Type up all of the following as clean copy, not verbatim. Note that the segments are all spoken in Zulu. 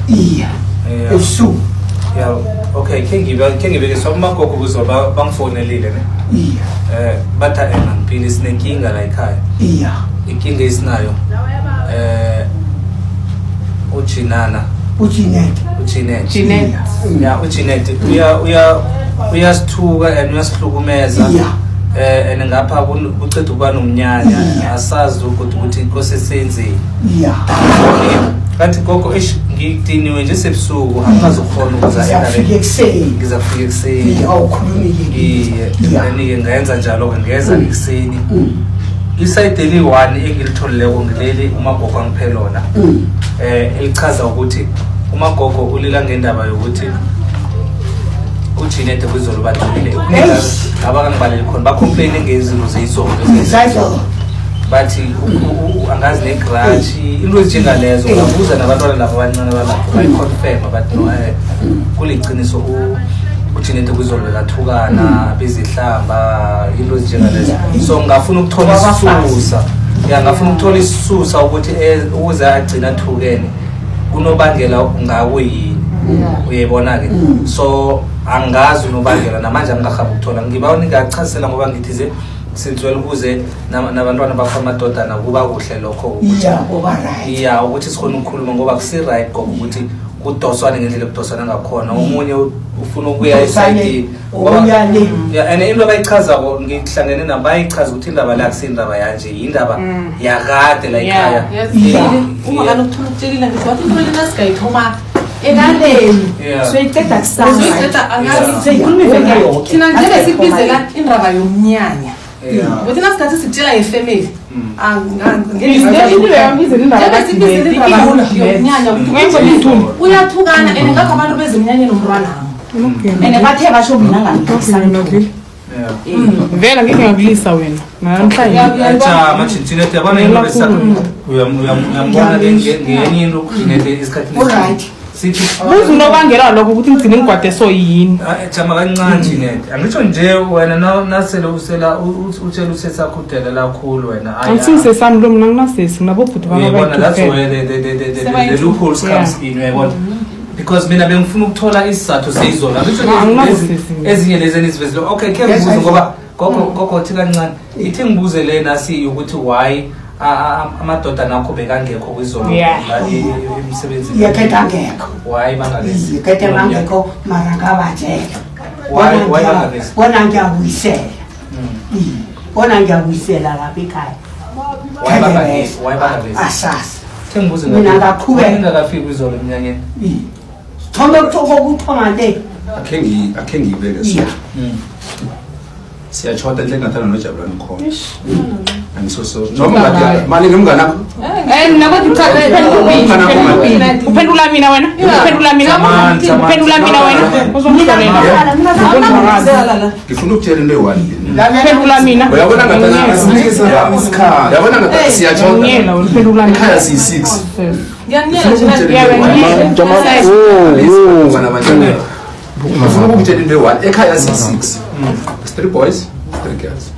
iya ebusuku yeah okay ke ngibe somagogo kuzoba bangifonelile ne iya batha engampili sinenkinga la ekhaya iya inkinga esinayo Ujinet yeah ujinet uyasithuka and uyasihlukumeza and ngapha kuceda ukuba nomnyanya asazi ukuthi kose senzeni kanti gogo ngidiniwe nje sebusuku angazokhona ukuza ngizafika ekseni awukhulumile ngenza njalo ke ngeza ekseni isayide li1 engilitholileko ngileli umagogo angiphelona elichaza ukuthi umagogo ulila ngendaba yokuthi uJeanette kwizolo bathulile abakangibaleli khona ba complain ngezinto zeyizolo bathi angazi negrudge into ezinjengalezo ngabuza nabantwana labo abancane balapho bayiconfirm bathi no kuliqiniso uJeanette kwizolo bekathukana bezihlamba into ezinjengalezo so ngafuna ukuthola isisusa ngafuna ukuthola isisusa ukuthi ukuze agcina athukene kunobangela ngawe yini uyebona ke so angazi unobangela namanje angahamba ukuthola ngibawa ningachazela ngoba ngithize sinzwela ukuze nabantwana bafa amadodana kuba kuhle lokho ukuthi iya ukuthi sikhona ukukhuluma ngoba kusi right gogo ukuthi kudoswane ngendlela ekudoswana ngakhona umunye ufuna ukuya eside yeah and into abayichaza ngihlangene nabo bayichaza ukuthi indaba la kusindaba yanje indaba yakade la ekhaya uma kanokuthola ukutshelila ngithi wathi into lena sigayithoma elaleni soyiceda kusasa angazi seyikhuluma iveke thina nje besibizela indaba yomnyanya ukuthi nasikhathi sitshela yefamily uyathukana and ngakho abantu bezemnyanyeni nomntwana and bathe basho mina ngani vela ngeke ngakulisa wena namhlanje Jeanette yabona into besa uyambona ngenye into Jeanette isikhathi right sithi uzunobangela lokho ukuthi ngigcine ngigwade so yini jama kancane Jeanette angitsho nje wena nasele usela utshela usesakhudela lakhulu wena angisisesami lo mina nginasesi nabobhuti uyabona that's where the loopholes comes in uyabona because mina bengifuna ukuthola isizathu seyizolo angitsho ezinye lezi enizivezile okay ke ngibuze ngoba gogo thi kancane ithi ngibuze lena si ukuthi why amadoda nakho bekangekho kwizolo emsebenzini yakhetha ngekho why bangalezi yakhetha bangekho mara ngabatshela why bangalezi bona ngiyabuyisela bona ngiyabuyisela lapha ekhaya why bangalezi asasi ngibuze mina ngaqhubeka ngingakafiki kwizolo eminyakeni thombe ukuthoma le akhe ngibeke so siyachoda endle ngathana noJabulani khona angisoso noma ngathi mali ngemngana mina kodwa uphendula mina wena uphendula mina wena uzongihlolela ngifuna ukutshela into eyi1 uphendula mina uyabona ngathana isikhala yabona ngathi siyachoda uphendula mina ekhaya si6 ngifuna ukutshela into eyi1 ekhaya si6 3 boys 3 girls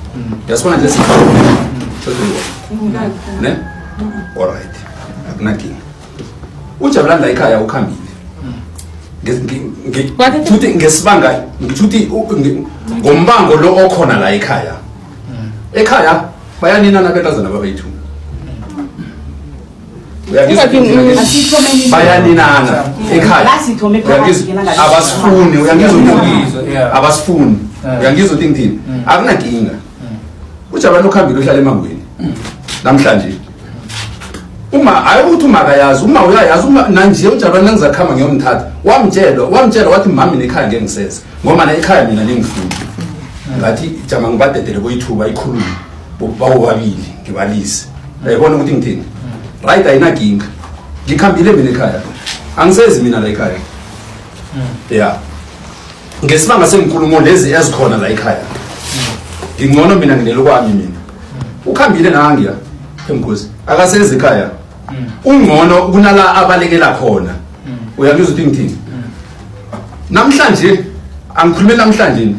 yasibona nje ne alright akunakinga uJabulani la ekhaya ukhambile ngithi ngesibanga ngithi ngombango lo okhona la ekhaya bayanina nabetazana babayithu bayaninana ekhaya abasifuni uyangizwa ukuthi ngithini akunakinga uJabulani ukhambile uhlala emangweni namhlanje uma ayokuthi umakayazi uma uyayazi uma nanje uJabulani ngizakhamba ngiyomthatha wamtshela wathi mami nekhaya ngeke ngisese ngoba na ekhaya mina ningifuni ngathi jama ngibadedele koyithuba ikhuluma bawobabili ngibalise uyabona ukuthi ngithini right ayinakinga ngikhambile mina ekhaya angisezi mina la ekhaya yeah ngesibanga senkulumo lezi ezikhona la ekhaya ngingcono mina nginelo kwami mina ukhambile nangiya emkhosi akasezi ekhaya ungcono kunala abalekela khona uyangizwa ukuthi ngithini namhlanje angikhulumela namhlanje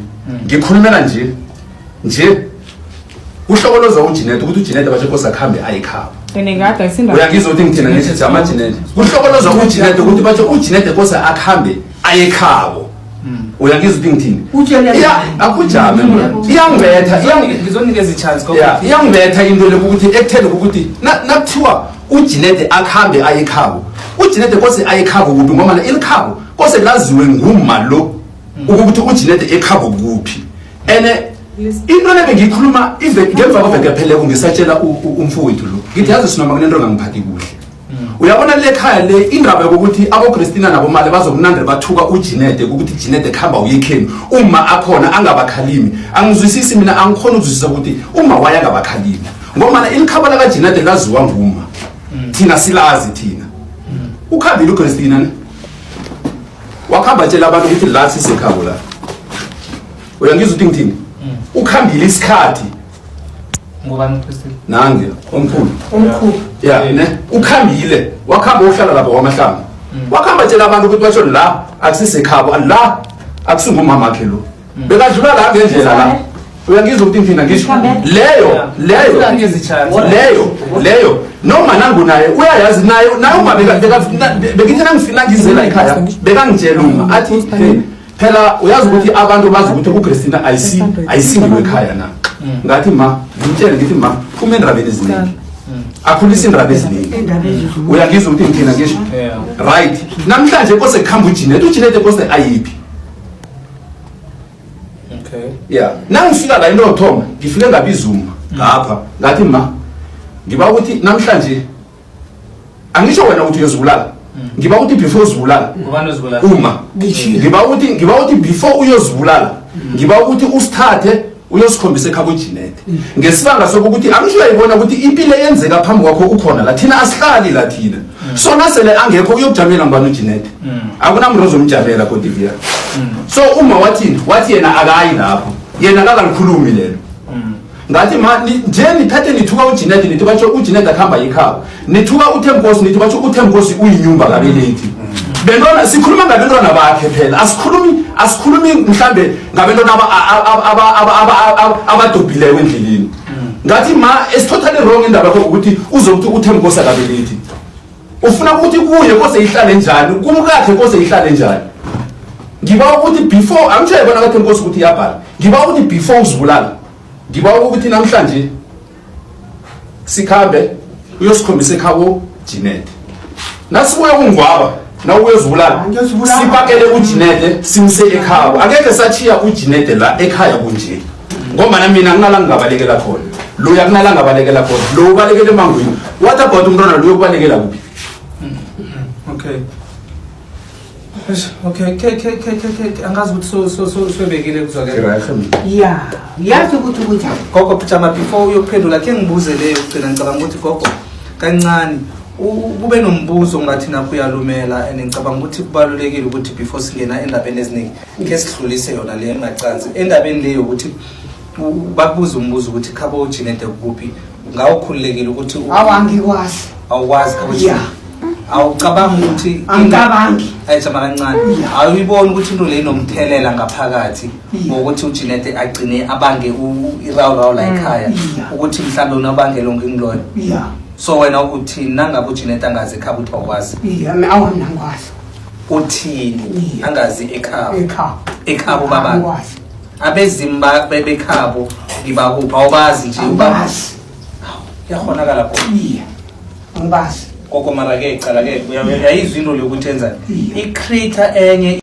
ngikhulumela nje uhlokoloza uJeanette ukuthi uJeanette basho kosa khambe ayikhaba Ngingada isinda. Uyangizwa ukuthi ngithina ngithi amaJinete. Kuhlokolozwa uJinete ukuthi bathi uJinete kose akhambe aye ekhabo. Uyangizwa ukuthi ngithini? Utshelela. Akujame mina. Iyangibetha, ngizonikeza i-chance iyangibetha into lokuthi ekuthele ukuthi nakuthiwa uJinete akhambe aye ekhabo. uJinete kose aye ekhabo kuphi ngoba elikhabo kose laziwe nguma lo ukuthi uJinete ekhabo kuphi. Ene into lebe ngikhuluma ngemva kweveke phelele ngisatshela umfowethu lo. Ngithi yazi sinoma kunento engangiphathi kuhle. Uyabona le khaya le indaba yokuthi aboChristina nabo mali bazokunande bathuka uJinete ukuthi Jinete khamba uyekheni uma akhona angabakhalimi. Angizwisisi mina angikhona ukuzwisisa ukuthi uma waya ngabakhalimi. Ngoba ilikhabala kaJinete laziwa nguma. Thina silazi thina. Ukhambile uChristina ne? Wakhamba tshela abantu ukuthi la sisekhabo la. Uyangizwa ukuthi ngithini? Ukhambile isikhathi ngobani uChristina nange omkhulu Yeah. ne ukhambile wakhamba uhlala lapha kwaMahlangu wakhamba tshela abantu ukuthi basho la akusisekhabo la akusingumama wakhe lo bekadlula la ngendlela la uyangizwa ukuthi ngithina ngisho leyo noma nangu naye uyayazi naye uma bekithi nangifina ngizela ekhaya bekangitshela uma athi phela uyazi ukuthi abantu bazi ukuthi uChristina ayisingiwe ekhaya na ngathi ma ngitshela ngithi ma phuma endabeni eziningi akhulisa indaba eziningi uyangizwa ukuthi ngithina ngisho right namhlanje kose kukhamba uJinete kose ayiphi nangifika la into yokuthoma ngifike ngabizuma ngapha ngathi ma ngiba ukuthi namhlanje angisho wena ukuthi uyozibulala ngiba ukuthi before uzibulala uma ngiba ukuthi before uyozibulala ngiba ukuthi usithathe uyosikhombisa ekhabo uJinete ngesibanga sokuthi angisho uyayibona ukuthi impilo eyenzeka phambi kwakho ukhona la thina asihlali la thina sona sele angekho uyokujamela ngubani uJinete akunamrozo umjamela kodivia so uma wathi yena akayi lapho yena akalikhulumi lelo ngathi ma nje nithathe nithuka uJinete nithi batsho uJinete akhamba ekhabo nithuka uThemkosi nithi batsho uThemkosi uyinyumba kabelethi bentwana sikhuluma ngabentwana bakhe phela asikhulumi mhlambe ngabentwana abadobhileyo endleleni ngathi ma is totally wrong indaba yakho ukuthi uzokuthi uThemkosi akabelethi ufuna ukuthi kuye kose ihlale njani kumkakhe kose ihlale njani ngiba ukuthi before angisho yibona kaThemkosi ukuthi iyabhala ngiba ukuthi before uzibulala ngiba ukuthi namhlanje sikhambe uyosikhombisa ekhabo Jinete nasibuye ungwaba na uyozibulala sipakele uJinete simse ekhabo akekho sachiya uJinete la ekhaya kunje ngoba mina nginala ngingabalekela khona lo yakunala ngabalekela khona lo ubalekele emangweni what about umntwana lo yokubalekela kuphi okay angazi ukuthi sobekile kuzwakela yazi ukuthi kunjani gogo pijama before uyophendula ke ngibuze leyo ugcina ngicabanga ukuthi gogo kancane kube nombuzo ngathi napho uyalumela and ngicabanga ukuthi kubalulekile ukuthi before singena endabeni eziningi ke sidlulise yona le engacansi endabeni leyo ukuthi bakubuza umbuzo ukuthi khabo uJinete kuphi ngawukhululekile ukuthi awangikwazi awukwazi khabo awucabanga ukuthi angicabangi ayijama kancane awuyibona ukuthi into le inomthelela ngaphakathi ngokuthi uJinete agcine abange irawu la ekhaya ukuthi mhlambe unabange lonke ingloyo so wena uthi nangabe uJinete angazi ekhabo uthi awukwazi awangikwazi uthini angazi ekhabo baba abezimba bebekhabo ngibakupha awubazi nje ubazi yakhonakala khona angibazi koko mara ke icala ke uyayizwa into lokuthi enzani icreator enye